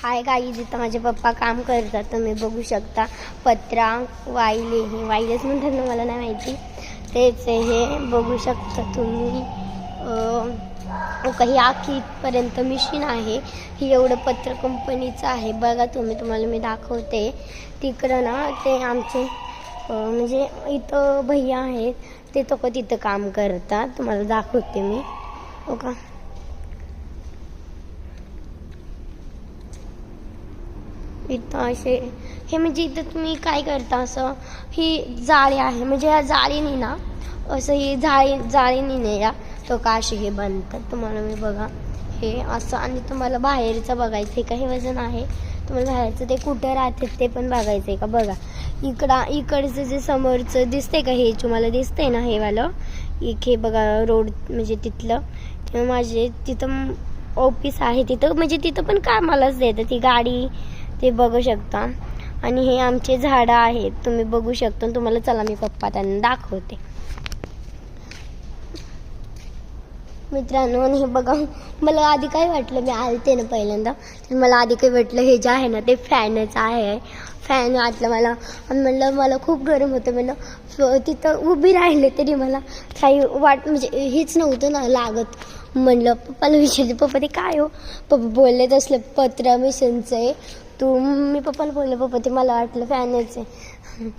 Hi guys, इथं माझे पप्पा काम करतात. तुम्ही बघू शकता. पत्रा वाईलेच म्हणतात ना, मला नाही माहिती. तेच हे बघू शकता तुम्ही. काही आखी इथपर्यंत मशीन आहे. ही एवढं पत्र कंपनीचं आहे. बघा तुम्हाला मी दाखवते. तिकडं ना ते आमचे म्हणजे इथं भैया आहेत, ते तिथं काम करतात. तुम्हाला दाखवते मी. हो का, इथं असे हे म्हणजे इथं तुम्ही काय करता, असं ही जाळी आहे. म्हणजे या जाळीने ना असं ही जाळीने नाही या तो काश हे बनतात. तुम्हाला मी बघा हे असं. आणि तुम्हाला बाहेरचं बघायचं आहे का, हे वजन आहे. तुम्हाला बाहेरचं ते कुठं राहते ते पण बघायचं आहे का. बघा इकडचं जे समोरचं दिसतंय का, हे तुम्हाला दिसतंय ना, हे वालं इथे बघा रोड, म्हणजे तिथलं माझे तिथं ऑफिस आहे. तिथं म्हणजे तिथं पण कामालाच देतं ती गाडी, ते बघू शकता. आणि हे आमचे झाडं आहेत, तुम्ही बघू शकता. तुम्हाला चला मी पप्पा त्यांना दाखवते. मित्रांनो, आणि हे बघा, मला आधी काय वाटलं, मी आलते ना पहिल्यांदा, तर मला आधी काय वाटलं हे जे आहे ना ते फॅनच आहे. फॅन वाटलं मला. आणि म्हणलं मला खूप गरम होतं. म्हणलं तिथं उभी राहिले तरी मला काही म्हणजे हेच नव्हतं ना लागत. म्हणलं पप्पाला विचारले, पप्पा ते काय हो. पप्पा बोलले तसलं पत्र मिशनचं आहे. मी पप्पाला बोलले, पप्पा ते मला वाटलं फॅनच आहे.